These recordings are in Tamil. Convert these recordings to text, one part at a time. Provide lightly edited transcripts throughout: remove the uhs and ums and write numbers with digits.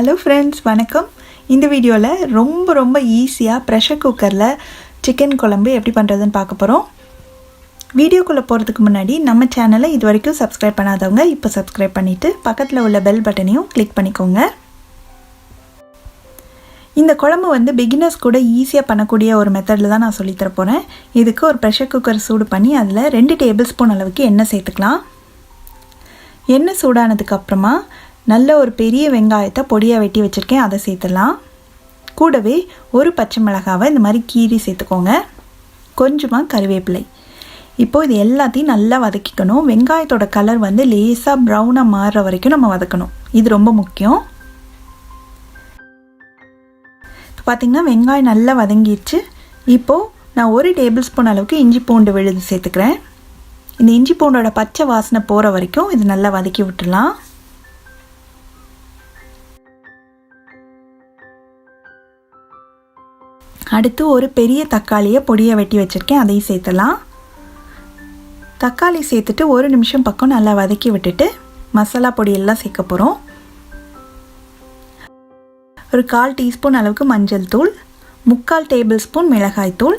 ஹலோ ஃப்ரெண்ட்ஸ், வணக்கம். இந்த வீடியோவில் ரொம்ப ஈஸியாக ப்ரெஷர் குக்கரில் சிக்கன் குழம்பு எப்படி பண்ணுறதுன்னு பார்க்க போகிறோம். வீடியோக்குள்ளே போகிறதுக்கு முன்னாடி நம்ம சேனலை இது வரைக்கும் சப்ஸ்கிரைப் பண்ணாதவங்க இப்போ சப்ஸ்கிரைப் பண்ணிவிட்டு பக்கத்தில் உள்ள பெல் பட்டனையும் கிளிக் பண்ணிக்கோங்க. இந்த குழம்பு பிகினர்ஸ் கூட ஈஸியாக பண்ணக்கூடிய ஒரு மெத்தடில் தான் நான் சொல்லித்தர போகிறேன். இதுக்கு ஒரு ப்ரெஷர் குக்கர் சூடு பண்ணி அதில் 2 டேபிள் ஸ்பூன் அளவுக்கு எண்ணெய் சேர்த்துக்கலாம். எண்ணெய் சூடானதுக்கப்புறமா நல்ல ஒரு பெரிய வெங்காயத்தை பொடியாக வெட்டி வச்சுருக்கேன், அதை சேர்த்துடலாம். கூடவே ஒரு பச்சை மிளகாவை இந்த மாதிரி கீறி சேர்த்துக்கோங்க. கொஞ்சமாக கருவேப்பிலை. இப்போது இது எல்லாத்தையும் நல்லா வதக்கிக்கணும். வெங்காயத்தோட கலர் லேசாக ப்ரௌனாக மாறுற வரைக்கும் நம்ம வதக்கணும். இது ரொம்ப முக்கியம். இப்போ பார்த்திங்கன்னா வெங்காயம் நல்லா வதங்கிடுச்சு. இப்போது நான் 1 டேபிள் ஸ்பூன் அளவுக்கு இஞ்சி பூண்டு விழுது சேர்த்துக்கிறேன். இந்த இஞ்சி பூண்டோட பச்சை வாசனை போகிற வரைக்கும் இது நல்லா வதக்கி விட்டுடலாம். அடுத்து ஒரு பெரிய தக்காளியை பொடியை வெட்டி வச்சுருக்கேன், அதையும் சேர்த்துலாம். தக்காளி சேர்த்துட்டு 1 நிமிஷம் பக்கம் நல்லா வதக்கி விட்டுட்டு மசாலா பொடியெல்லாம் சேர்க்க போகிறோம். ஒரு 1/4 டீஸ்பூன் அளவுக்கு மஞ்சள் தூள், 3/4 டேபிள் ஸ்பூன் மிளகாய் தூள்,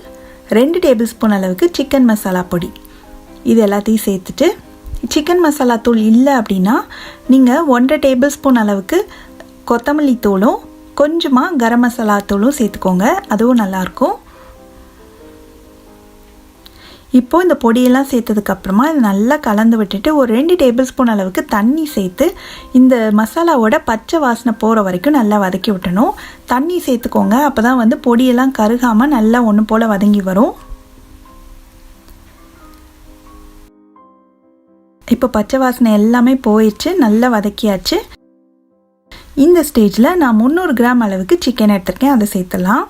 2 டேபிள் ஸ்பூன் அளவுக்கு சிக்கன் மசாலா பொடி, இது எல்லாத்தையும் சேர்த்துட்டு, சிக்கன் மசாலா தூள் இல்லை அப்படின்னா நீங்கள் 1/2 டேபிள் ஸ்பூன் அளவுக்கு கொத்தமல்லி தூளும் கொஞ்சமாக கரம் மசாலா தூளும் சேர்த்துக்கோங்க, அதுவும் நல்லாயிருக்கும். இப்போது இந்த பொடியெல்லாம் சேர்த்ததுக்கப்புறமா இது நல்லா கலந்து விட்டுட்டு ஒரு 2 டேபிள் ஸ்பூன் அளவுக்கு தண்ணி சேர்த்து இந்த மசாலாவோட பச்சை வாசனை போகிற வரைக்கும் நல்லா வதக்கி விட்டணும். தண்ணி சேர்த்துக்கோங்க, அப்போ தான் பொடியெல்லாம் கருகாமல் நல்லா ஒன்று போல் வதங்கி வரும். இப்போ பச்சை வாசனை எல்லாமே போயிடுச்சு, நல்லா வதக்கியாச்சு. இந்த ஸ்டேஜில் நான் 300 கிராம் அளவுக்கு சிக்கன் எடுத்துருக்கேன், அதை சேர்த்துலாம்.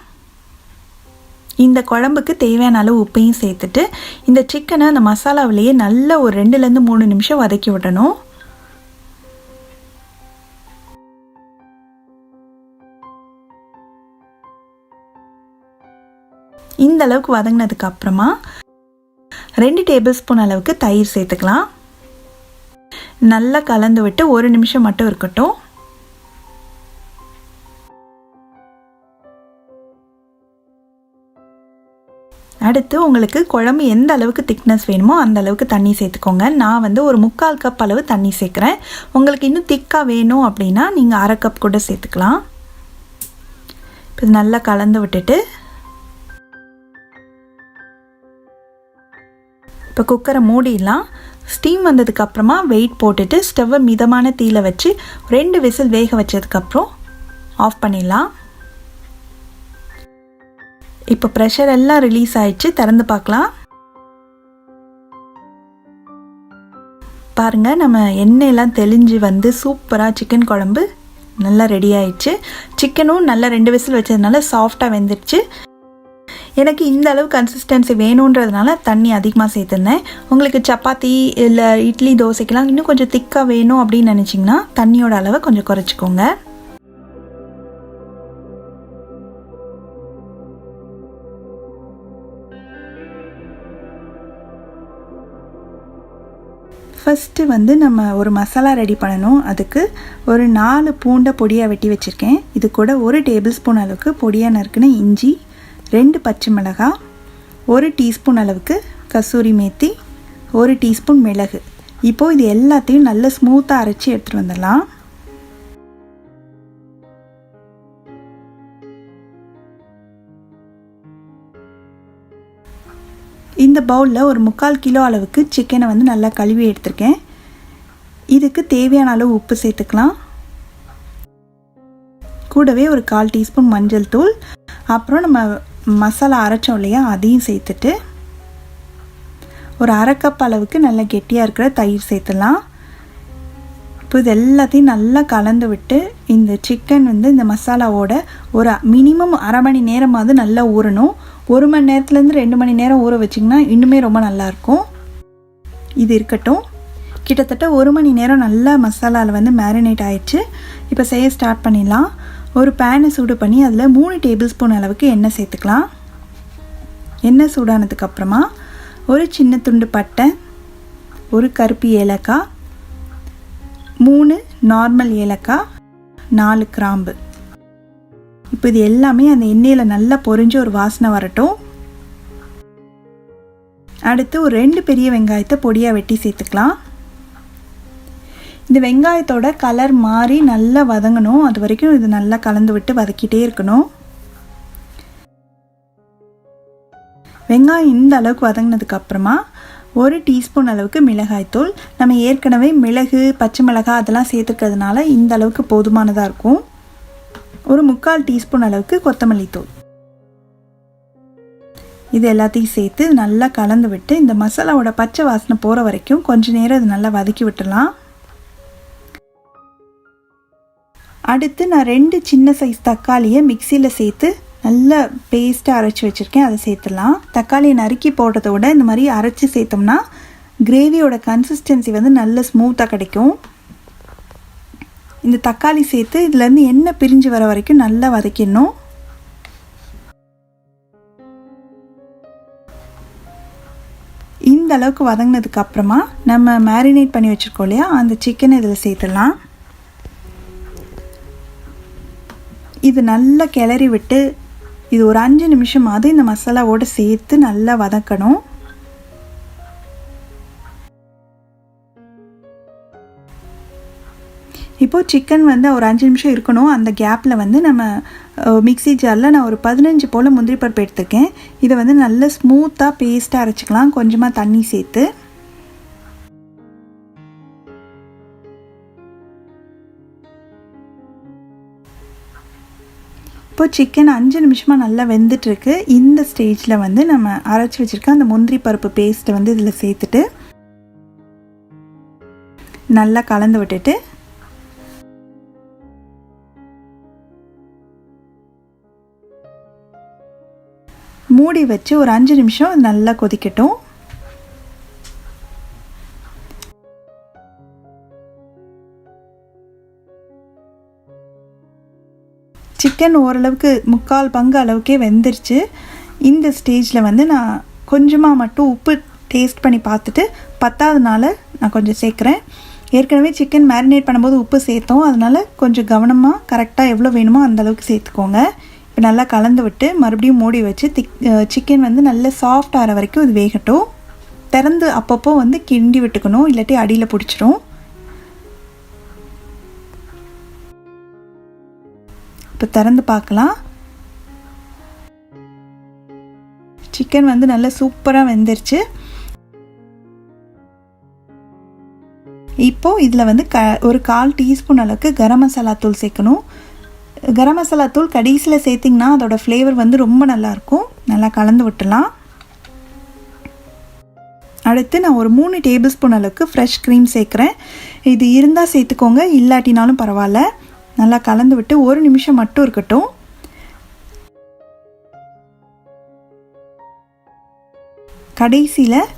இந்த குழம்புக்கு தேவையான அளவு உப்பையும் சேர்த்துட்டு இந்த சிக்கனை அந்த மசாலாவிலேயே நல்லா ஒரு 2லேருந்து 3 நிமிஷம் வதக்கி விடணும். இந்த அளவுக்கு வதங்கினதுக்கு அப்புறமா 2 டேபிள் ஸ்பூன் அளவுக்கு தயிர் சேர்த்துக்கலாம். நல்லா கலந்து விட்டு 1 நிமிஷம் மட்டும் இருக்கட்டும். அடுத்து உங்களுக்கு குழம்பு எந்த அளவுக்கு திக்னஸ் வேணுமோ அந்த அளவுக்கு தண்ணி சேர்த்துக்கோங்க. நான் ஒரு 3/4 கப் அளவு தண்ணி சேர்க்குறேன். உங்களுக்கு இன்னும் திக்காக வேணும் அப்படின்னா நீங்கள் 1/2 கப் கூட சேர்த்துக்கலாம். இப்போ இது நல்லா கலந்து விட்டுட்டு இப்போ குக்கரை மூடிடலாம். ஸ்டீம் வந்ததுக்கப்புறமா வெயிட் போட்டுட்டு ஸ்டவ்வை மிதமான தீயில வச்சு 2 விசில் வேக வச்சதுக்கப்புறம் ஆஃப் பண்ணிடலாம். இப்போ ப்ரெஷர் எல்லாம் ரிலீஸ் ஆயிடுச்சு, திறந்து பார்க்கலாம். பாருங்கள், நம்ம எண்ணெயெல்லாம் தெளிஞ்சு சூப்பராக சிக்கன் குழம்பு நல்லா ரெடி ஆயிடுச்சு. சிக்கனும் நல்லா 2 விசில் வச்சதுனால சாஃப்டாக வெந்துடுச்சு. எனக்கு இந்த அளவு கன்சிஸ்டன்சி வேணுன்றதுனால தண்ணி அதிகமாக சேர்த்துருந்தேன். உங்களுக்கு சப்பாத்தி இல்லை இட்லி தோசைக்கெல்லாம் இன்னும் கொஞ்சம் திக்காக வேணும் அப்படின்னு நினச்சிங்கன்னா தண்ணியோட அளவை கொஞ்சம் குறைச்சிக்கோங்க. ஃபஸ்ட்டு நம்ம ஒரு மசாலா ரெடி பண்ணணும். அதுக்கு ஒரு 4 பூண்டை பொடியாக வெட்டி வச்சுருக்கேன். இது கூட 1 டேபிள் ஸ்பூன் அளவுக்கு பொடியாக நறுக்குன இஞ்சி, 2 பச்சை மிளகாய், 1 டீஸ்பூன் அளவுக்கு கசூரி மேத்தி, 1 டீஸ்பூன் மிளகு. இப்போது இது எல்லாத்தையும் நல்லா ஸ்மூத்தாக அரைச்சி எடுத்துகிட்டு வந்துடலாம். இந்த பவுலில் ஒரு 3/4 கிலோ அளவுக்கு சிக்கனை நல்லா கழுவி எடுத்திருக்கேன். இதுக்கு தேவையான அளவு உப்பு சேர்த்துக்கலாம். கூடவே ஒரு 1/4 டீஸ்பூன் மஞ்சள் தூள், அப்புறம் நம்ம மசாலா அரைச்சோம் இல்லையா, அதையும் சேர்த்துட்டு ஒரு 1/2 கப் அளவுக்கு நல்லா கெட்டியாக இருக்கிற தயிர் சேர்த்துலாம். இப்போ இது எல்லாத்தையும் நல்லா கலந்து விட்டு இந்த சிக்கன் இந்த மசாலாவோட ஒரு மினிமம் 1/2 மணி நேரமாவது நல்லா ஊறணும். 1 மணி நேரத்துலேருந்து 2 மணி நேரம் ஊற வச்சிங்கன்னா இன்னுமே ரொம்ப நல்லாயிருக்கும். இது இருக்கட்டும். கிட்டத்தட்ட 1 மணி நேரம் நல்லா மசாலாவில் மேரினேட் ஆயிடுச்சு. இப்போ செய்ய ஸ்டார்ட் பண்ணிடலாம். ஒரு பேனை சூடு பண்ணி அதில் 3 டேபிள் ஸ்பூன் அளவுக்கு எண்ணெய் சேர்த்துக்கலாம். எண்ணெய் சூடானதுக்கப்புறமா ஒரு சின்ன துண்டு பட்டை, ஒரு கருப்பு ஏலக்காய், 3 நார்மல் ஏலக்காய், 4 கிராம்பு. இப்போ இது எல்லாமே அந்த எண்ணெயில் நல்லா பொரிஞ்சு ஒரு வாசனை வரட்டும். அடுத்து ஒரு 2 பெரிய வெங்காயத்தை பொடியாக வெட்டி சேர்த்துக்கலாம். இந்த வெங்காயத்தோட கலர் மாறி நல்லா வதங்கணும். அது வரைக்கும் இது நல்லா கலந்து விட்டு வதக்கிட்டே இருக்கணும். வெங்காயம் இந்த அளவுக்கு வதங்கினதுக்கு அப்புறமா 1 டீஸ்பூன் அளவுக்கு மிளகாய்த்தூள். நம்ம ஏற்கனவே மிளகு, பச்சை மிளகாய் அதெல்லாம் சேர்த்துக்கிறதுனால இந்த அளவுக்கு போதுமானதாக இருக்கும். ஒரு 3/4 டீஸ்பூன் அளவுக்கு கொத்தமல்லி தூள். இது எல்லாத்தையும் சேர்த்து நல்லா கலந்து விட்டு இந்த மசாலாவோட பச்சை வாசனை போகிற வரைக்கும் கொஞ்ச நேரம் இது நல்லா வதக்கி விட்டுடலாம். அடுத்து நான் 2 சின்ன சைஸ் தக்காளியை மிக்சியில் சேர்த்து நல்லா பேஸ்ட்டாக அரைச்சி வச்சுருக்கேன். அதை சேர்த்துடலாம். தக்காளியை நறுக்கி போடுறத விட இந்த மாதிரி அரைச்சி சேர்த்தோம்னா கிரேவியோட கன்சிஸ்டன்சி வந்து நல்ல ஸ்மூத்தாக கிடைக்கும். இந்த தக்காளி சேர்த்து இதுலேருந்து எண்ணெய் பிரிஞ்சு வர வரைக்கும் நல்லா வதக்கிடணும். இந்த அளவுக்கு வதங்கினதுக்கு அப்புறமா நம்ம மேரினேட் பண்ணி வச்சுருக்கோம் இல்லையா, அந்த சிக்கனை இதில் சேர்த்துடலாம். இது நல்லா கிளறி விட்டு இது ஒரு 5 நிமிஷமாவது இந்த மசாலாவோடு சேர்த்து நல்லா வதக்கணும். இப்போது சிக்கன் வந்து ஒரு 5 நிமிஷம் இருக்கணும். அந்த கேப்பில் வந்து நம்ம மிக்ஸி ஜாரில் நான் ஒரு 15 போல் முந்திரி பருப்பு எடுத்திருக்கேன். இதை வந்து நல்ல ஸ்மூத்தாக பேஸ்ட்டாக அரைச்சிக்கலாம் கொஞ்சமாக தண்ணி சேர்த்து. இப்போ சிக்கன் 5 நிமிஷமாக நல்லா வெந்துட்டுருக்கு. இந்த ஸ்டேஜில் வந்து நம்ம அரைச்சி வச்சுருக்க அந்த முந்திரி பருப்பு பேஸ்ட்டை வந்து இதில் சேர்த்துட்டு நல்லா கலந்து விட்டுட்டு மூடி வச்சு ஒரு 5 நிமிஷம் நல்லா கொதிக்கட்டும். சிக்கன் ஓரளவுக்கு 3/4 பங்கு அளவுக்கே வெந்துருச்சு. இந்த ஸ்டேஜில் வந்து நான் கொஞ்சமாக மட்டும் உப்பு டேஸ்ட் பண்ணி பார்த்துட்டு பத்தாதனால நான் கொஞ்சம் சேர்க்குறேன். ஏற்கனவே சிக்கன் மேரினேட் பண்ணும்போது உப்பு சேர்த்தோம். அதனால் கொஞ்சம் கவனமாக கரெக்டாக எவ்வளோ வேணுமோ அந்தளவுக்கு சேர்த்துக்கோங்க. இப்போ நல்லா கலந்து விட்டு மறுபடியும் மூடி வச்சு சிக்கன் வந்து நல்லா சாஃப்ட் ஆகிற வரைக்கும் இது வேகட்டும். திறந்து அப்பப்போ வந்து கிண்டி விட்டுக்கணும், இல்லாட்டி அடியில் பிடிச்சிரும். இப்போ திறந்து பார்க்கலாம். சிக்கன் வந்து நல்லா சூப்பராக வெந்துருச்சு. இப்போது இதில் வந்து ஒரு 1/4 டீஸ்பூன் அளவுக்கு கரம் மசாலா தூள் சேர்க்கணும். கரம் மசாலா தூள் கடைசியில் சேர்த்திங்கன்னா அதோடய ஃப்ளேவர் வந்து ரொம்ப நல்லாயிருக்கும். நல்லா கலந்து விட்டுலாம். அடுத்து நான் ஒரு 3 டேபிள் ஸ்பூன் அளவுக்கு ஃப்ரெஷ் க்ரீம் சேர்க்குறேன். இது இருந்தால் சேர்த்துக்கோங்க, இல்லாட்டினாலும் பரவாயில்ல. நல்லா கலந்து விட்டு 1 நிமிஷம் மட்டும் இருக்கட்டும். கடைசியில்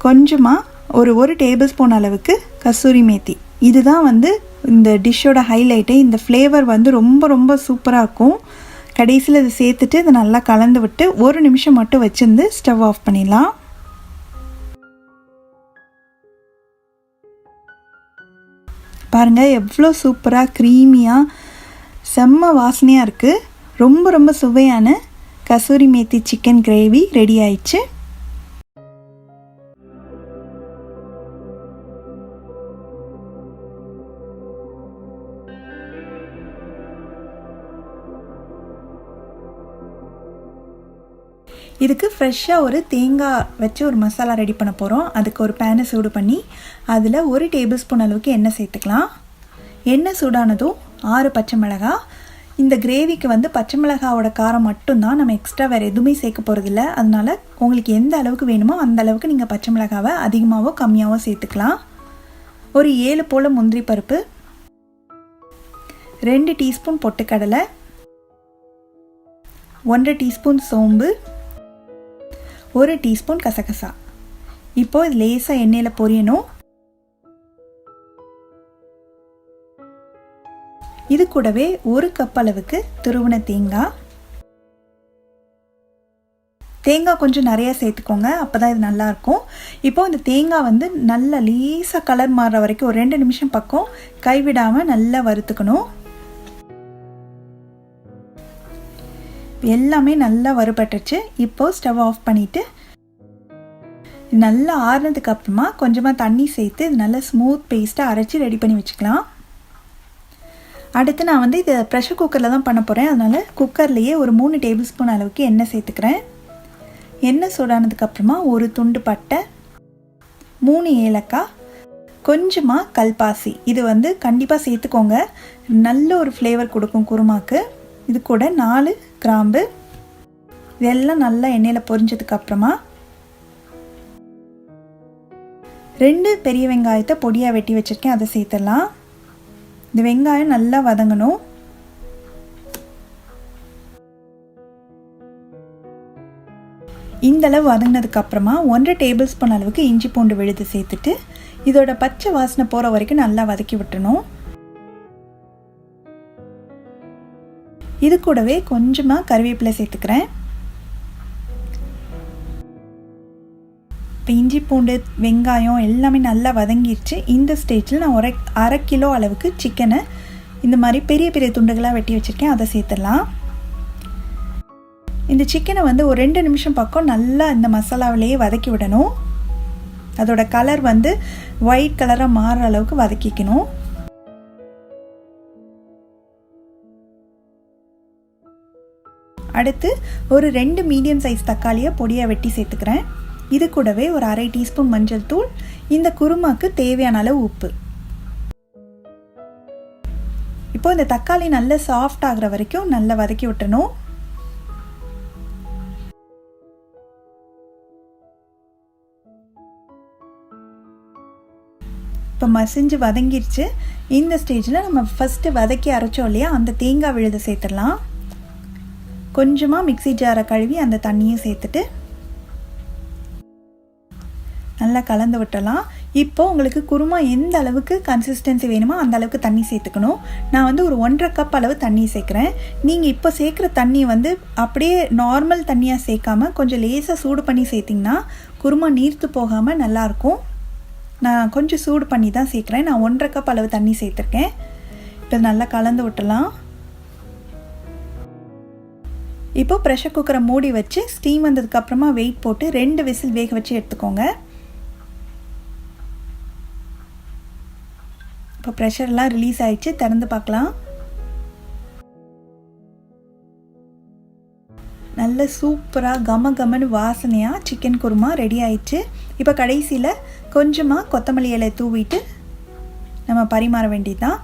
கொஞ்சமாக ஒரு டேபிள் ஸ்பூன் அளவுக்கு கசூரி மேத்தி. இதுதான் வந்து இந்த டிஷ்ஷோட ஹைலைட்டே. இந்த ஃப்ளேவர் வந்து ரொம்ப ரொம்ப சூப்பராக இருக்கும். கடைசியில் இதை சேர்த்துட்டு இதை நல்லா கலந்து விட்டு 1 நிமிஷம் மட்டும் வச்சுருந்து ஸ்டவ் ஆஃப் பண்ணிடலாம். பாருங்கள் எவ்வளோ சூப்பராக க்ரீமியாக செம்ம வாசனையாக இருக்குது. ரொம்ப ரொம்ப சுவையான kasuri methi chicken gravy ready ஆயிடுச்சு. இதுக்கு ஃப்ரெஷ்ஷாக ஒரு தேங்காய் வச்சு ஒரு மசாலா ரெடி பண்ண போகிறோம். அதுக்கு ஒரு பேனை சூடு பண்ணி அதில் 1 டேபிள் ஸ்பூன் அளவுக்கு எண்ணெய் சேர்த்துக்கலாம். எண்ணெய் சூடானதும் 6 பச்சை மிளகாய். இந்த கிரேவிக்கு வந்து பச்சை மிளகாவோட காரம் மட்டும்தான், நம்ம எக்ஸ்ட்ரா வேறு எதுவுமே சேர்க்க போகிறதில்ல. அதனால் உங்களுக்கு எந்த அளவுக்கு வேணுமோ அந்த அளவுக்கு நீங்கள் பச்சை மிளகாவை அதிகமாகவோ கம்மியாகவோ சேர்த்துக்கலாம். ஒரு 7 போல் முந்திரி பருப்பு, 2 டீஸ்பூன் பொட்டுக்கடலை, 1/2 டீஸ்பூன் சோம்பு, 1 டீஸ்பூன் கசகசா. இப்போ இது லேசாக எண்ணெயில் பொரியணும். இது கூடவே 1 கப் அளவுக்கு துருவின தேங்காய். தேங்காய் கொஞ்சம் நிறையா சேர்த்துக்கோங்க, அப்போ தான் இது நல்லாயிருக்கும். இப்போது இந்த தேங்காய் வந்து நல்லா லேசாக கலர் மாறுற வரைக்கும் ஒரு 2 நிமிஷம் பக்கம் கைவிடாமல் நல்லா வறுத்துக்கணும். எல்லாமே நல்லா வறுபட்டுருச்சு. இப்போது ஸ்டவ் ஆஃப் பண்ணிவிட்டு நல்லா ஆறுனதுக்கு அப்புறமா கொஞ்சமாக தண்ணி சேர்த்து இது நல்லா ஸ்மூத் பேஸ்ட்டாக அரைச்சி ரெடி பண்ணி வச்சுக்கலாம். அடுத்து நான் வந்து இதை ப்ரெஷர் குக்கரில் தான் பண்ண போகிறேன். அதனால் குக்கர்லேயே ஒரு 3 டேபிள் ஸ்பூன் அளவுக்கு எண்ணெய் சேர்த்துக்கிறேன். எண்ணெய் சூடானதுக்கப்புறமா ஒரு துண்டு பட்டை, 3 ஏலக்காய், கொஞ்சமாக கல்பாசி, இது வந்து கண்டிப்பாக சேர்த்துக்கோங்க, நல்ல ஒரு ஃப்ளேவர் கொடுக்கும் குருமாக்கு. இது கூட 4 கிராம்பு. இதெல்லாம் நல்லா எண்ணெயில் பொரிஞ்சதுக்கப்புறமா 2 பெரிய வெங்காயத்தை பொடியாக வெட்டி வச்சுருக்கேன், அதை சேர்த்துடலாம். இந்த வெங்காயம் நல்லா வதங்கணும். இந்தளவு வதங்கினதுக்கப்புறமா 1 டேபிள் ஸ்பூன் அளவுக்கு இஞ்சி பூண்டு விழுது சேர்த்துட்டு இதோட பச்சை வாசனை போகிற வரைக்கும் நல்லா வதக்கி விட்டுணும். இது கூடவே கொஞ்சமாக கறிவேப்பிலை சேர்த்துக்கிறேன். இப்போ இஞ்சி பூண்டு வெங்காயம் எல்லாமே நல்லா வதங்கிடுச்சு. இந்த ஸ்டேஜில் நான் ஒரு 1/2 கிலோ அளவுக்கு சிக்கனை இந்த மாதிரி பெரிய பெரிய துண்டுகளாக வெட்டி வச்சுருக்கேன், அதை சேர்த்துடலாம். இந்த சிக்கனை வந்து ஒரு 2 நிமிஷம் பக்கம் நல்லா இந்த மசாலாவிலேயே வதக்கி விடணும். அதோட கலர் வந்து ஒயிட் கலராக மாறுற அளவுக்கு வதக்கிக்கணும். அடுத்து ஒரு 2 மீடியம் சைஸ் தக்காளியை பொடியாக வெட்டி சேர்த்துக்கிறேன். இது கூடவே ஒரு 1/2 டீஸ்பூன் மஞ்சள் தூள், இந்த குருமாக்கு தேவையான அளவு உப்பு. இப்போ இந்த தக்காளி நல்லா சாஃப்ட் ஆகிற வரைக்கும் நல்லா வதக்கி விட்டணும். இப்போ மசிஞ்சு வதங்கிருச்சு. இந்த ஸ்டேஜில் நம்ம ஃபஸ்ட்டு வதக்கி அரைச்சோம் இல்லையா, அந்த தேங்காய் விழுதை சேர்த்துடலாம். கொஞ்சமாக மிக்ஸி ஜாரை கழுவி அந்த தண்ணியும் சேர்த்துட்டு நல்லா கலந்து விட்டலாம். இப்போது உங்களுக்கு குருமா எந்த அளவுக்கு கன்சிஸ்டன்சி வேணுமோ அந்த அளவுக்கு தண்ணி சேர்த்துக்கணும். நான் வந்து ஒரு 1.5 கப் அளவு தண்ணி சேர்க்குறேன். நீங்கள் இப்போ சேர்க்குற தண்ணி வந்து அப்படியே நார்மல் தண்ணியாக சேர்க்காமல் கொஞ்சம் லேசாக சூடு பண்ணி சேர்த்திங்கன்னா குருமா நீர்த்து போகாமல் நல்லாயிருக்கும். நான் கொஞ்சம் சூடு பண்ணி தான் சேர்க்குறேன். நான் 1.5 கப் அளவு தண்ணி சேர்த்துருக்கேன். இப்போ நல்லா கலந்து விட்டலாம். இப்போ ப்ரெஷர் குக்கரை மூடி வச்சு ஸ்டீம் வந்ததுக்கப்புறமா வெயிட் போட்டு 2 விசில் வேக வச்சு எடுத்துக்கோங்க. இப்போ ப்ரெஷர்லாம் ரிலீஸ் ஆயிடுச்சு, திறந்து பார்க்கலாம். நல்ல சூப்பராக கமன்னு வாசனையாக சிக்கன் குருமா ரெடி ஆயிடுச்சு. இப்போ கடைசியில் கொஞ்சமாக கொத்தமல்லி இலை தூவிட்டு நம்ம பரிமாற வேண்டியதுதான்.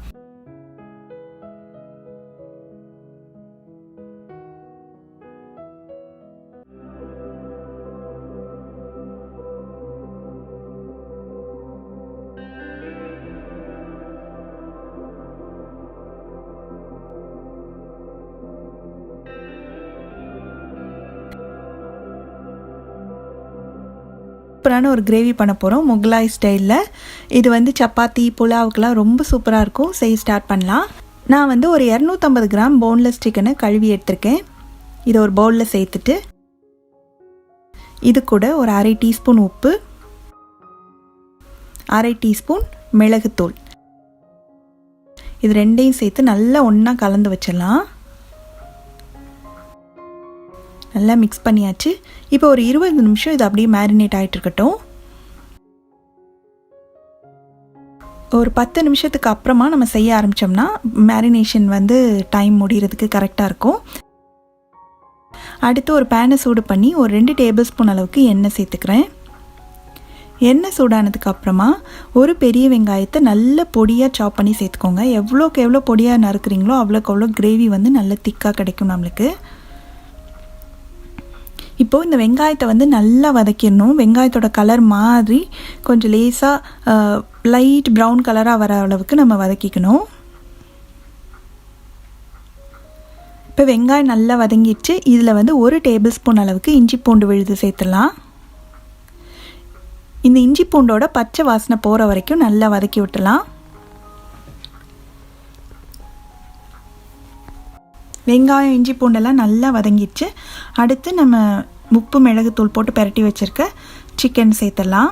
சூப்பரான ஒரு கிரேவி பண்ண போகிறோம் முகலாய் ஸ்டைலில். இது வந்து சப்பாத்தி புலாவுக்கெலாம் ரொம்ப சூப்பராக இருக்கும். செய்ய ஸ்டார்ட் பண்ணலாம். நான் வந்து ஒரு 250 கிராம் போன்லெஸ் சிக்கனை கழுவி எடுத்திருக்கேன். இதை ஒரு பவுலில் சேர்த்துட்டு இது கூட ஒரு 1/2 டீஸ்பூன் உப்பு, 1/2 டீஸ்பூன் மிளகுத்தூள், இது ரெண்டையும் சேர்த்து நல்லா ஒன்றா கலந்து வச்சிடலாம். நல்லா மிக்ஸ் பண்ணியாச்சு. இப்போ ஒரு 20 நிமிஷம் இது அப்படியே மேரினேட் ஆகிட்டு இருக்கட்டும். ஒரு 10 நிமிஷத்துக்கு அப்புறமா நம்ம செய்ய ஆரம்பித்தோம்னா மேரினேஷன் வந்து டைம் முடிகிறதுக்கு கரெக்டாக இருக்கும். அடுத்து ஒரு பேனை சூடு பண்ணி ஒரு 2 டேபிள் ஸ்பூன் அளவுக்கு எண்ணெய் சேர்த்துக்கிறேன். எண்ணெய் சூடானதுக்கு அப்புறமா ஒரு பெரிய வெங்காயத்தை நல்ல பொடியாக சாப் பண்ணி சேர்த்துக்கோங்க. எவ்வளோக்கு எவ்வளோ பொடியாக நறுக்குறீங்களோ அவ்வளோக்கு அவ்வளோ கிரேவி வந்து நல்ல திக்காக கிடைக்கும் நம்மளுக்கு. இப்போது இந்த வெங்காயத்தை வந்து நல்லா வதக்கிடணும். வெங்காயத்தோட கலர் மாதிரி கொஞ்சம் லேசாக லைட் ப்ரௌன் கலராக வர அளவுக்கு நம்ம வதக்கிக்கணும். இப்போ வெங்காயம் நல்லா வதங்கிடுச்சு. இதில் வந்து 1 டேபிள் ஸ்பூன் அளவுக்கு இஞ்சி பூண்டு விழுது சேர்த்துடலாம். இந்த இஞ்சி பூண்டோட பச்சை வாசனை போகிற வரைக்கும் நல்லா வதக்கி விட்டுலாம். வெங்காயம் இஞ்சி பூண்டெல்லாம் நல்லா வதங்கிடுச்சு. அடுத்து நம்ம உப்பு மிளகுத்தூள் போட்டு பெரட்டி வச்சுருக்க சிக்கன் சேர்த்துடலாம்.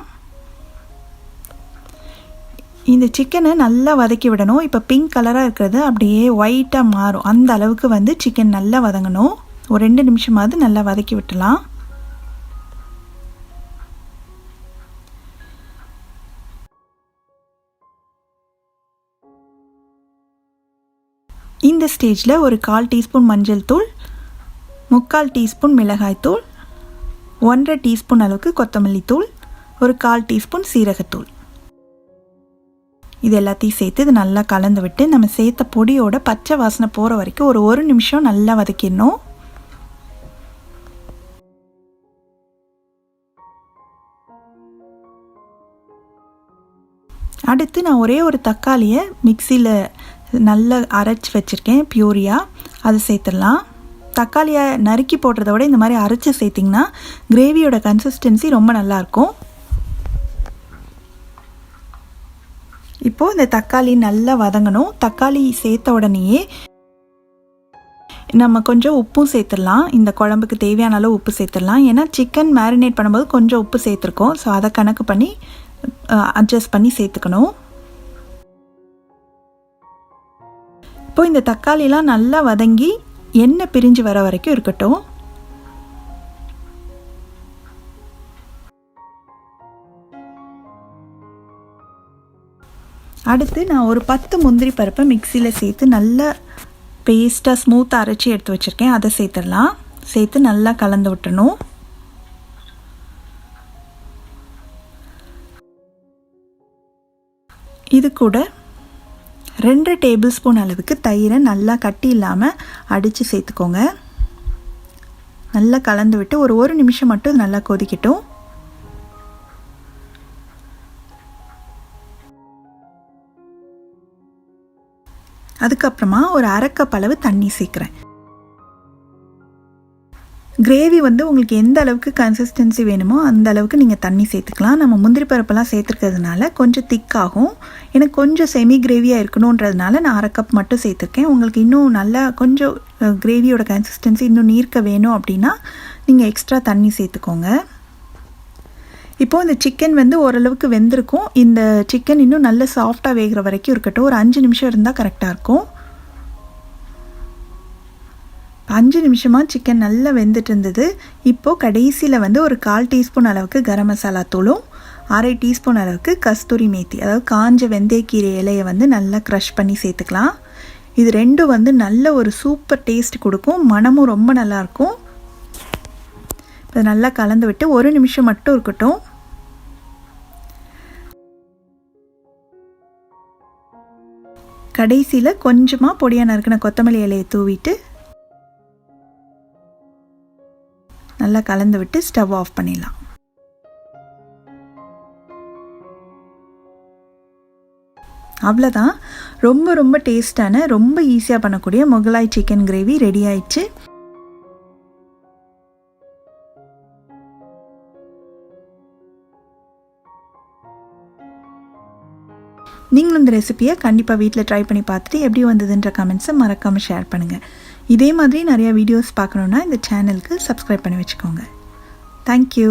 இந்த சிக்கனை நல்லா வதக்கி விடணும். இப்போ பிங்க் கலராக இருக்கிறது அப்படியே ஒயிட்டாக மாறும், அந்த அளவுக்கு வந்து சிக்கன் நல்லா வதங்கணும். ஒரு 2 நிமிஷமாவது நல்லா வதக்கி விட்டுலாம். இந்த ஸ்டேஜில் ஒரு 1/4 டீஸ்பூன் மஞ்சள் தூள், 3/4 டீஸ்பூன் மிளகாய் தூள், 1/2 டீஸ்பூன் அளவுக்கு கொத்தமல்லி தூள், ஒரு 1/4 டீஸ்பூன் சீரகத்தூள், இது எல்லாத்தையும் சேர்த்து இது நல்லா கலந்து விட்டு நம்ம சேர்த்த பொடியோட பச்சை வாசனை போகிற வரைக்கும் ஒரு நிமிஷம் நல்லா வதக்கிடணும். அடுத்து நான் ஒரே ஒரு தக்காளியை மிக்சியில் நல்லா அரைச்சி வச்சுருக்கேன் பியூரியாக, அதை சேர்த்துடலாம். தக்காளியை நறுக்கி போடுறத விட இந்த மாதிரி அரைச்சி சேர்த்திங்கன்னா கிரேவியோட கன்சிஸ்டன்சி ரொம்ப நல்லாயிருக்கும். இப்போது இந்த தக்காளி நல்லா வதங்கணும். தக்காளி சேர்த்த உடனேயே நம்ம கொஞ்சம் உப்பும் சேர்த்துடலாம். இந்த குழம்புக்கு தேவையான அளவு உப்பு சேர்த்துடலாம். ஏன்னா சிக்கன் மேரினேட் பண்ணும்போது கொஞ்சம் உப்பு சேர்த்துருக்கோம். ஸோ அதை கணக்கு பண்ணி அட்ஜஸ்ட் பண்ணி சேர்த்துக்கணும். இப்போது இந்த தக்காளிலாம் நல்லா வதங்கி எண்ணெய் பிரிஞ்சு வர வரைக்கும் இருக்கட்டும். அடுத்து நான் ஒரு 10 முந்திரி பருப்பை மிக்சியில் சேர்த்து நல்லா பேஸ்ட்டாக ஸ்மூத்தாக அரைச்சி எடுத்து வச்சுருக்கேன். அதை சேர்த்துடலாம். சேர்த்து நல்லா கலந்து விட்டணும். இது கூட 2 டேபிள் ஸ்பூன் அளவுக்கு தயிரை நல்லா கட்டி இல்லாமல் அடித்து சேர்த்துக்கோங்க. நல்லா கலந்து விட்டு ஒரு நிமிஷம் மட்டும் நல்லா கொதிக்கட்டும். அதுக்கப்புறமா ஒரு 1/2 கப் அளவு தண்ணி சேர்க்குறேன். கிரேவி உங்களுக்கு எந்த அளவுக்கு கன்சிஸ்டன்சி வேணுமோ அந்த அளவுக்கு நீங்கள் தண்ணி சேர்த்துக்கலாம். நம்ம முந்திரி பருப்பெல்லாம் சேர்த்துக்கிறதுனால கொஞ்சம் திக்காகும். எனக்கு கொஞ்சம் செமி கிரேவியாக இருக்கணுன்றதுனால நான் 1/2 கப் மட்டும் சேர்த்துருக்கேன். உங்களுக்கு இன்னும் நல்லா கொஞ்சம் கிரேவியோட கன்சிஸ்டன்சி இன்னும் நீர்க்க வேணும் அப்படின்னா நீங்கள் எக்ஸ்ட்ரா தண்ணி சேர்த்துக்கோங்க. இப்போது இந்த சிக்கன் ஓரளவுக்கு வெந்திருக்கும். இந்த சிக்கன் இன்னும் நல்ல சாஃப்டாக வேகிற வரைக்கும் இருக்கட்டும். ஒரு 5 நிமிஷம் இருந்தால் கரெக்டாக இருக்கும். 5 நிமிஷமாக சிக்கன் நல்லா வெந்துட்டு இருந்தது. இப்போது கடைசியில் ஒரு 1/4 டீஸ்பூன் அளவுக்கு கரம் மசாலா தூளும் 1/2 டீஸ்பூன் அளவுக்கு கஸ்தூரி மேத்தி, அதாவது காஞ்ச வெந்தயக்கீரை இலையை நல்லா க்ரஷ் பண்ணி சேர்த்துக்கலாம். இது ரெண்டும் நல்ல ஒரு சூப்பர் டேஸ்ட் கொடுக்கும். மணமும் ரொம்ப நல்லாயிருக்கும். இப்போ நல்லா கலந்து விட்டு 1 நிமிஷம் மட்டும் இருக்கட்டும். கடைசியில் கொஞ்சமாக பொடியாக நறுக்கின கொத்தமல்லி இலையை தூவிட்டு நல்லா கலந்து விட்டு ஸ்டவ் ஆஃப் பண்ணிடலாம். அவ்வளோதான். ரொம்ப ரொம்ப டேஸ்டான, ரொம்ப ஈஸியாக பண்ணக்கூடிய முகலாய் சிக்கன் கிரேவி ரெடி ஆயிடுச்சு. நீங்களும் இந்த ரெசிபியை கண்டிப்பாக வீட்டில் ட்ரை பண்ணி பார்த்துட்டு எப்படி வந்ததுன்ற கமெண்ட்ஸை மறக்காமல் ஷேர் பண்ணுங்கள். இதே மாதிரி நிறையா வீடியோஸ் பார்க்கணுன்னா இந்த சேனலுக்கு சப்ஸ்கிரைப் பண்ணி வச்சுக்கோங்க. தேங்க்யூ.